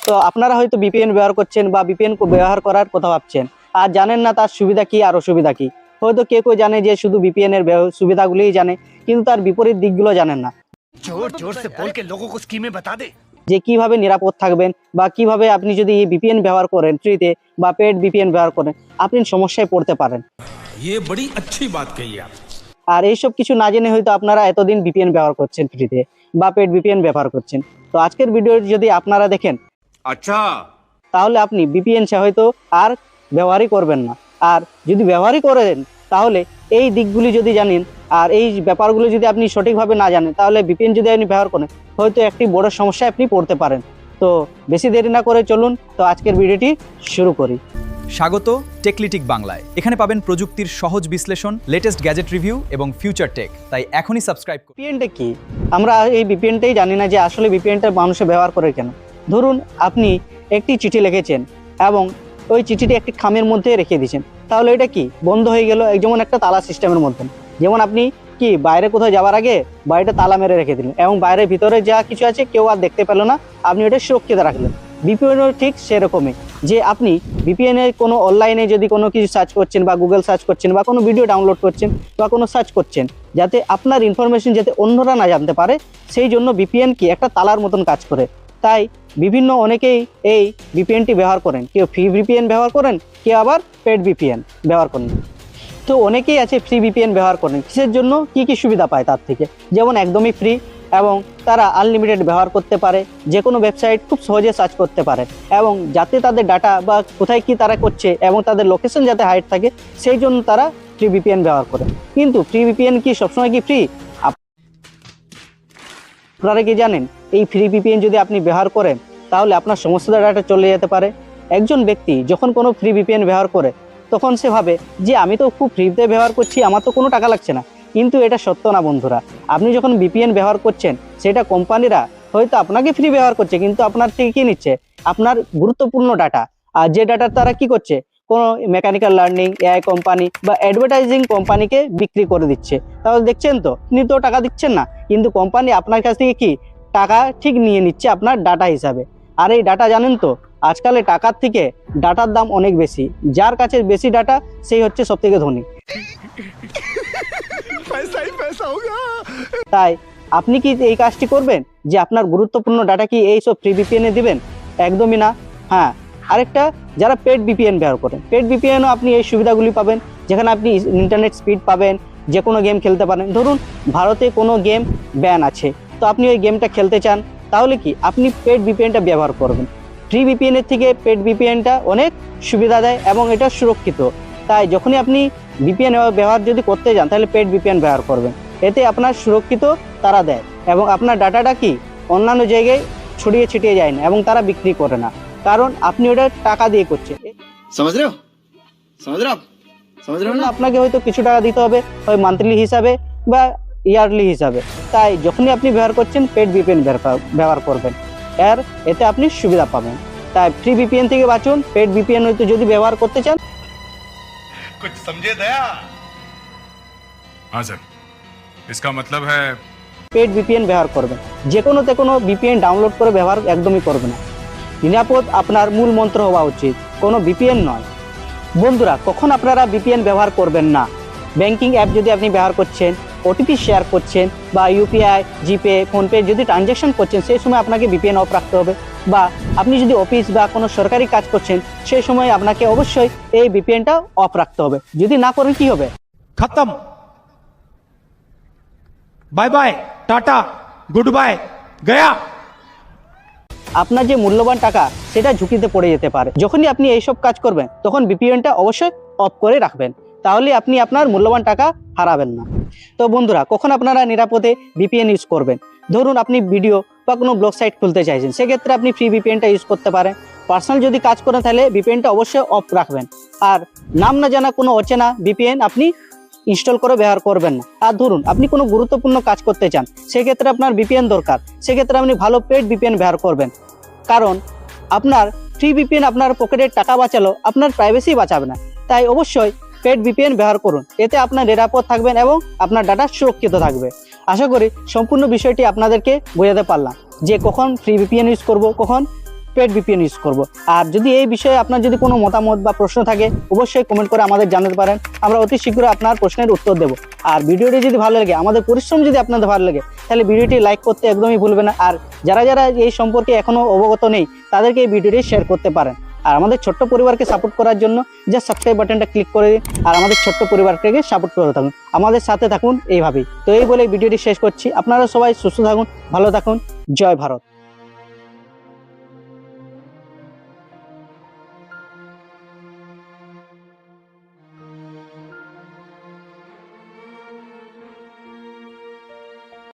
তো আপনারা হয়তো ভিপিএন ব্যবহার করছেন বা ভিপিএন ব্যবহার করার কথা ভাবছেন, আর জানেন না তার সুবিধা কি আর অসুবিধা কি। হয়তো কেউ জানে যে শুধু ভিপিএন এর সুবিধাগুলিই জানে, কিন্তু তার বিপরীত দিকগুলো জানেন না। जोर जोर से बोल के लोगों को स्कीमें बता दे। যে কিভাবে নিরাপদ থাকবেন বা কিভাবে আপনি যদি এই ভিপিএন ব্যবহার করেন ফ্রিতে বা পেড ভিপিএন ব্যবহার করেন, আপনি সমস্যায় পড়তে পারেন। ये बड़ी अच्छी बात कही आप। আর এইসব কিছু না জেনে হয়তো আপনারা এতদিন ভিপিএন ব্যবহার করছেন ফ্রিতে বা পেড ভিপিএন ব্যবহার করছেন। তো আজকের ভিডিও যদি আপনারা দেখেন, अच्छा, তাহলে আপনি ভিপিএন হয়তো আর ব্যবহারই করবেন না। আর যদি ব্যবহারই করেন, তাহলে এই দিকগুলি যদি জানেন আর এই ব্যাপারগুলো যদি আপনি সঠিকভাবে না জানেন, তাহলে ভিপিএন যদি আপনি ব্যবহার করেন, হয়তো একটি বড় সমস্যায় আপনি পড়তে পারেন। তো বেশি দেরি না করে চলুন তো আজকের ভিডিওটি শুরু করি। স্বাগত টেকলিটিক বাংলায়। এখানে পাবেন প্রযুক্তির সহজ বিশ্লেষণ, লেটেস্ট গ্যাজেট রিভিউ এবং ফিউচার টেক। তাই এখনই সাবস্ক্রাইব করুন। ভিপিএনটা কি? আমরা এই ভিপিএনটাই জানি না যে আসলে ভিপিএনটা মানুষে ব্যবহার করে কেন। ধরুন আপনি একটি চিঠি লিখেছেন এবং ওই চিঠিটি একটি খামের মধ্যে রেখে দিয়েছেন, তাহলে এটা কি বন্ধ হয়ে গেল, যেমন একটা তালা সিস্টেমের মধ্যে। যেমন আপনি কি বাইরে কোথাও যাওয়ার আগে বাড়িটা তালা মেরে রেখে দিলেন এবং বাইরের ভিতরে যা কিছু আছে কেউ আর দেখতে পেল না, আপনি ওটা সুরক্ষিত রাখলেন। ভিপিএনও ঠিক সেরকমই, যে আপনি ভিপিএনে কোনো অনলাইনে যদি কোনো কিছু সার্চ করছেন বা গুগল সার্চ করছেন বা কোনো ভিডিও ডাউনলোড করছেন বা কোনো সার্চ করছেন, যাতে আপনার ইনফরমেশন যাতে অন্যরা না জানতে পারে, সেই জন্য ভিপিএন কি একটা তালার মতন কাজ করে। তাই বিভিন্ন অনেকেই এই ভিপিএনটি ব্যবহার করেন, কেউ ফ্রি ভিপিএন ব্যবহার করেন, কেউ আবার পেড ভিপিএন ব্যবহার করেন। তো অনেকেই আছে ফ্রি ভিপিএন ব্যবহার করেন, কিসের জন্য, কি কি সুবিধা পায় তার থেকে। যেমন একদমই ফ্রি এবং তারা আনলিমিটেড ব্যবহার করতে পারে, যে কোনো ওয়েবসাইট খুব সহজে সার্চ করতে পারে, এবং যাতে তাদের ডাটা বা কোথায় কি তারা করছে এবং তাদের লোকেশন যাতে হাইড থাকে, সেই জন্য তারা ফ্রি ভিপিএন ব্যবহার করে। কিন্তু ফ্রি ভিপিএন কি সবসময় কি ফ্রি? আপনারা কি জানেন এই ফ্রি ভিপিএন যদি আপনি ব্যবহার করেন, তাহলে আপনার সমস্ত ডাটা চলে যেতে পারে। একজন ব্যক্তি যখন কোনো ফ্রি ভিপিএন ব্যবহার করে, তখন সে ভাবে যে আমি তো খুব ফ্রিতে ব্যবহার করছি, আমার তো কোনো টাকা লাগছে না। কিন্তু এটা সত্য না বন্ধুরা। আপনি যখন ভিপিএন ব্যবহার করছেন, সেটা কোম্পানিরা হয়তো আপনাকে ফ্রি ব্যবহার করছে, কিন্তু আপনার থেকে কি নিচ্ছে? আপনার গুরুত্বপূর্ণ ডাটা। আর যে ডাটা তারা কি করছে, কোনো মেকানিক্যাল লার্নিং, এআই কোম্পানি বা অ্যাডভার্টাইজিং কোম্পানিকে বিক্রি করে দিচ্ছে। তাহলে দেখছেন তো, আপনি তো টাকা দিচ্ছেন না, কিন্তু কোম্পানি আপনার কাছ থেকে কি টাকা ঠিক নিয়ে নিচ্ছে আপনার ডাটা হিসাবে। আর এই ডাটা জানেন তো, আজকাল টাকার থেকে ডাটার দাম অনেক বেশি। যার কাছে বেশি ডাটা, সেই হচ্ছে সব থেকে ধনী। তাই আপনি কি এই কাজটি করবেন যে আপনার গুরুত্বপূর্ণ ডাটা কি এই সব ফ্রি ভিপিএনে দিবেন? একদমই না। হ্যাঁ, আরেকটা, যারা পেড ভিপিএন ব্যবহার করেন, পেড ভিপিএনও আপনি এই সুবিধাগুলি পাবেন, যেখানে আপনি ইন্টারনেট স্পিড পাবেন, যে কোনো গেম খেলতে পারেন। ধরুন ভারতে কোনো গেম ব্যান আছে, তো আপনি ওই গেমটা খেলতে চান, তাহলে কি আপনি পেড ভিপিএনটা ব্যবহার করবেন। ফ্রি ভিপিএনের থেকে পেড ভিপিএনটা অনেক সুবিধা দেয় এবং এটা সুরক্ষিত। তাই যখনই আপনি ভিপিএন ব্যবহার যদি করতে যান, তাহলে পেড ভিপিএন ব্যবহার করবেন। এতে আপনার সুরক্ষিত তারা দেয় এবং আপনার ডাটাটা কি অন্যান্য জায়গায় ছড়িয়ে ছিটিয়ে যায় না এবং তারা বিক্রি করে না, কারণ আপনি ওটা টাকা দিয়ে করছেন। समझ रहे हो ना? আপনাকে হয়তো কিছু টাকা দিতে হবে, হয় মান্থলি হিসাবে বা ইয়ারলি হিসাবে। তাই যখনই আপনি ব্যবহার করছেন, পেড ভিপিএন ব্যবহার করবেন, এতে আপনি সুবিধা পাবেন। তাই ফ্রি ভিপিএন থেকে বাঁচুন, পেড ভিপিএন হয়তো যদি ব্যবহার করতে চান। कुछ समझे दया? हाँ सर, इसका मतलब है পেড ভিপিএন ব্যবহার করবেন। যে কোনো ভিপিএন ডাউনলোড করে ব্যবহার একদমই করবে না। নিরাপদ আপনার মূল মন্ত্র হওয়া উচিত, কোনো ভিপিএন নয়। বন্ধুরা, কখন আপনারা ভিপিএন ব্যবহার করবেন না? ব্যাংকিং অ্যাপ যদি আপনি ব্যবহার করছেন, ওটিপি শেয়ার করছেন বা ইউপিআই, জিপে, ফোনপে যদি ট্রানজ্যাকশন করছেন, সেই সময় আপনাকে ভিপিএন অফ রাখতে হবে। বা আপনি যদি অফিস বা কোনো সরকারি কাজ করছেন, সেই সময় আপনাকে অবশ্যই এই ভিপিএনটা অফ রাখতে হবে। যদি না করেন কি হবে? खत्म, bye bye, tata, goodbye, गया। আপনার যে মূল্যবান টাকা, সেটা ঝুঁকিতে পড়ে যেতে পারে। যখনই আপনি এইসব কাজ করবেন, তখন ভিপিএনটা অবশ্যই অফ করে রাখবেন, তাহলে আপনি আপনার মূল্যবান টাকা হারাবেন না। তো বন্ধুরা, কখন আপনারা নিরাপদে ভিপিএন ইউজ করবেন? ধরুন আপনি ভিডিও বা কোনো ব্লগ সাইট খুলতে চাইছেন, সেক্ষেত্রে আপনি ফ্রি ভিপিএনটা ইউজ করতে পারেন। পার্সোনাল যদি কাজ করেন, তাহলে ভিপিএনটা অবশ্যই অফ রাখবেন। আর নাম না জানা কোনো অচেনা ভিপিএন আপনি ইনস্টল করে ব্যবহার করবেন না। আর ধরুন আপনি কোনো গুরুত্বপূর্ণ কাজ করতে চান, সেক্ষেত্রে আপনার ভিপিএন দরকার, সেক্ষেত্রে আপনি ভালো পেড ভিপিএন ব্যবহার করবেন। কারণ আপনার ফ্রি ভিপিএন আপনার পকেটের টাকা বাঁচালো, আপনার প্রাইভেসি বাঁচাবে না। তাই অবশ্যই পেড ভিপিএন ব্যবহার করুন, এতে আপনার নিরাপদ থাকবেন এবং আপনার ডাটা সুরক্ষিত থাকবে। আশা করি সম্পূর্ণ বিষয়টি আপনাদেরকে বোঝাতে পারলাম, যে কখন ফ্রি ভিপিএন ইউজ করব, কখন পেড ভিপিএন ইউজ করব। আর যদি এই বিষয়ে আপনার যদি কোনো মতামত বা প্রশ্ন থাকে অবশ্যই কমেন্ট করে আমাদের জানাতে পারেন, আমরা অতি শীঘ্রই আপনার প্রশ্নের উত্তর দেব। আর ভিডিওটি যদি ভালো লাগে, আমাদের পরিশ্রম যদি আপনাদের ভালো লাগে, তাহলে ভিডিওটি লাইক করতে একদমই ভুলবেন না। আর যারা যারা এই সম্পর্কে এখনও অবগত নেই তাদেরকে এই ভিডিওটি শেয়ার করতে পারেন। আর আমাদের ছোট্ট পরিবারকে সাপোর্ট করার জন্য যে সাবস্ক্রাইব বাটনটা ক্লিক করে দিন আর আমাদের ছোট্ট পরিবারকে সাপোর্ট করে থাকুন, আমাদের সাথে থাকুন এইভাবেই। তো এই বলে ভিডিওটি শেষ করছি। আপনারা সবাই সুস্থ থাকুন, ভালো থাকুন। জয় ভারত।